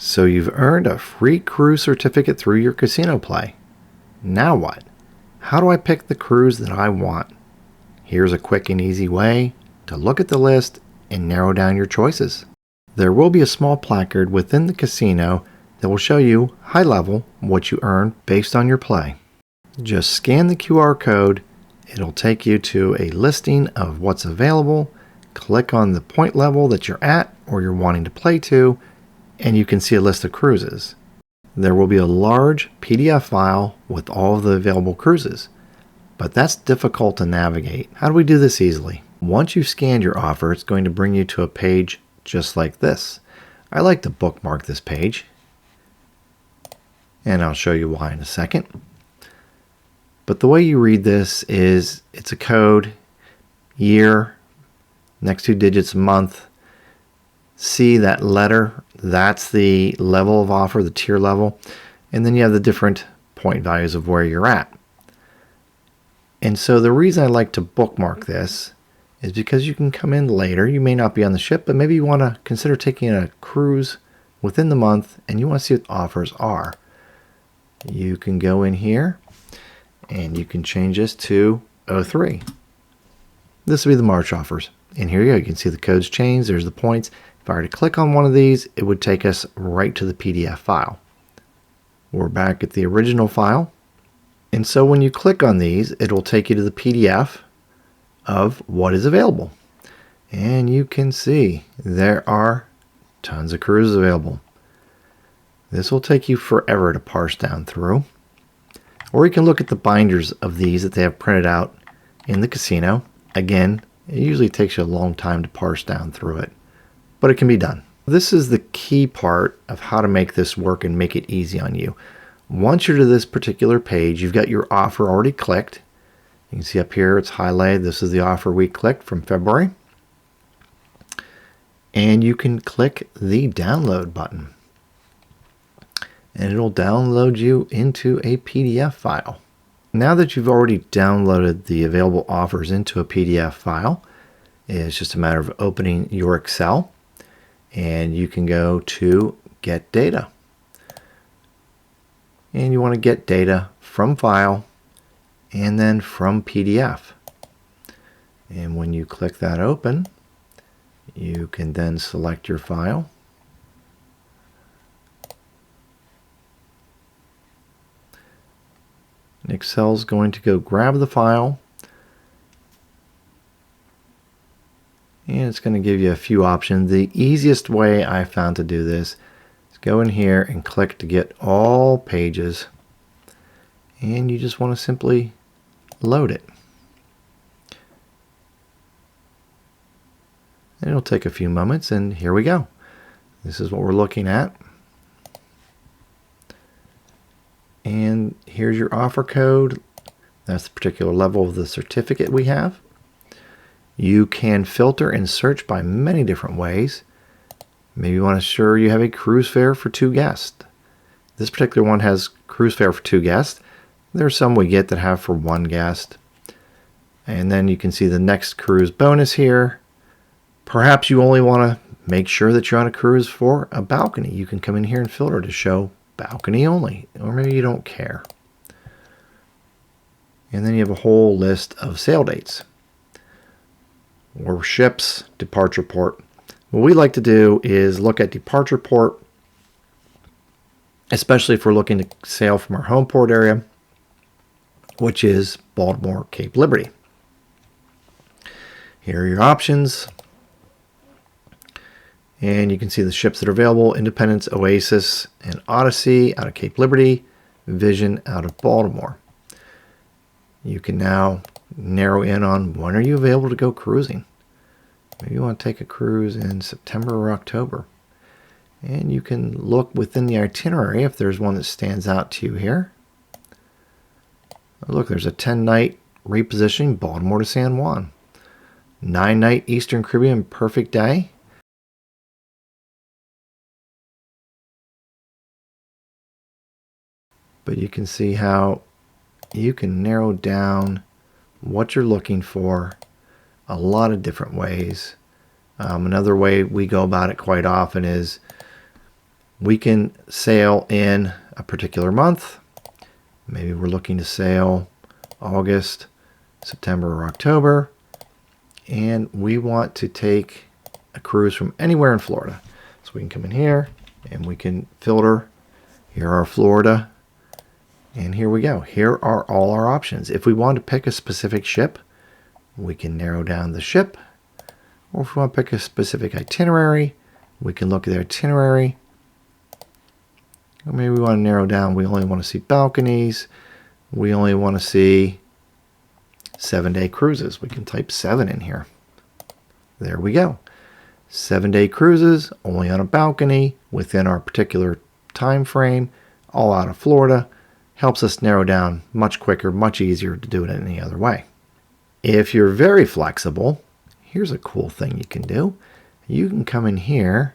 So you've earned a free cruise certificate through your casino play. Now what? How do I pick the cruise that I want? Here's a quick and easy way to look at the list and narrow down your choices. There will be a small placard within the casino that will show you high level what you earn based on your play. Just scan the QR code. It'll take you to a listing of what's available. Click on the point level that you're at or you're wanting to play to, and you can see a list of cruises. There will be a large PDF file with all of the available cruises, but that's difficult to navigate. How do we do this easily? Once you've scanned your offer, it's going to bring you to a page just like this. I like to bookmark this page, and I'll show you why in a second. But the way you read this is it's a code, year, next 2 digits, month. See that letter? That's the level of offer, the tier level. And then you have the different point values of where you're at. And so the reason I like to bookmark this is because you can come in later. You may not be on the ship, but maybe you want to consider taking a cruise within the month and you want to see what offers are. You can go in here and you can change this to 03. This will be the March offers. And here you go. You can see the codes change. There's the points. If I were to click on one of these, it would take us right to the PDF file. We're back at the original file. And so when you click on these, it will take you to the PDF of what is available. And you can see there are tons of cruises available. This will take you forever to parse down through. Or you can look at the binders of these that they have printed out in the casino. Again, it usually takes you a long time to parse down through it, but it can be done. This is the key part of how to make this work and make it easy on you. Once you're to this particular page, you've got your offer already clicked. You can see up here it's highlighted. This is the offer we clicked from February. And you can click the download button. And it'll download you into a PDF file. Now that you've already downloaded the available offers into a PDF file, it's just a matter of opening your Excel, and you can go to Get Data. And you want to get data from File and then from PDF. And when you click that open, you can then select your file. And Excel's going to go grab the file, and it's going to give you a few options. The easiest way I found to do this is go in here and click to get all pages, and you just want to simply load it. And it'll take a few moments, and here we go. This is what we're looking at. And here's your offer code. That's the particular level of the certificate we have. You can filter and search by many different ways. Maybe you want to ensure you have a cruise fare for 2 guests. This particular one has cruise fare for 2 guests. There are some we get that have for 1 guest. And then you can see the next cruise bonus here. Perhaps you only want to make sure that you're on a cruise for a balcony. You can come in here and filter to show balcony only, or maybe you don't care. And then you have a whole list of sail dates or ships, departure port. What we like to do is look at departure port, especially if we're looking to sail from our home port area, which is Baltimore, Cape Liberty. Here are your options. And you can see the ships that are available: Independence, Oasis, and Odyssey out of Cape Liberty, Vision out of Baltimore. You can now narrow in on when are you available to go cruising. Maybe you want to take a cruise in September or October. And you can look within the itinerary if there's one that stands out to you here. Oh, look, there's a 10-night repositioning Baltimore to San Juan. 9-night Eastern Caribbean perfect day. But you can see how you can narrow down what you're looking for a lot of different ways. Another way we go about it quite often is We can sail in a particular month. Maybe we're looking to sail August, September, or October, and we want to take a cruise from anywhere in Florida. So we can come in here and we can filter. Here are Florida, and here we go. Here are all our options. If we want to pick a specific ship, we can narrow down the ship, or if we want to pick a specific itinerary, we can look at the itinerary. Or maybe we want to narrow down, we only want to see balconies, we only want to see 7-day cruises. We can type 7 in here. There we go. 7-day cruises, only on a balcony, within our particular time frame, all out of Florida. Helps us narrow down much quicker, much easier to do it any other way. If you're very flexible, here's a cool thing you can do. You can come in here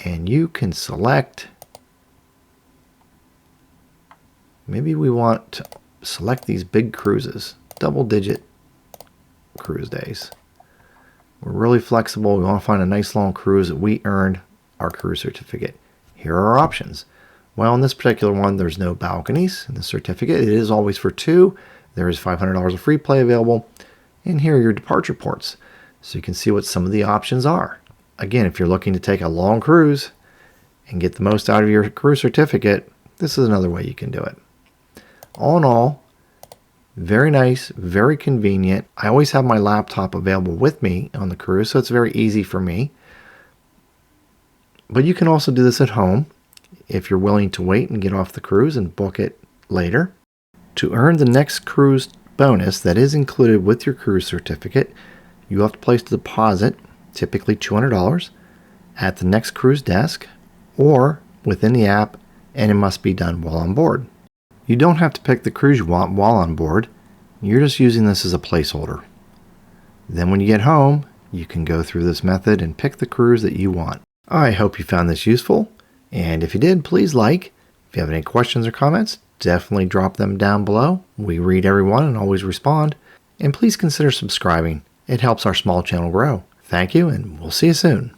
and you can select, maybe we want to select these big cruises, double-digit cruise days. We're really flexible. We want to find a nice long cruise that we earned our cruise certificate. Here are our options. Well, in this particular one, there's no balconies in the certificate. It is always for 2. There is $500 of free play available. And here are your departure ports. So you can see what some of the options are. Again, if you're looking to take a long cruise and get the most out of your cruise certificate, this is another way you can do it. All in all, very nice, very convenient. I always have my laptop available with me on the cruise, so it's very easy for me. But you can also do this at home if you're willing to wait and get off the cruise and book it later. To earn the next cruise bonus that is included with your cruise certificate, you have to place a deposit, typically $200, at the next cruise desk or within the app, and it must be done while on board. You don't have to pick the cruise you want while on board. You're just using this as a placeholder. Then when you get home, you can go through this method and pick the cruise that you want. I hope you found this useful, and if you did, please like. If you have any questions or comments, definitely drop them down below. We read every one and always respond. And please consider subscribing. It helps our small channel grow. Thank you, and we'll see you soon.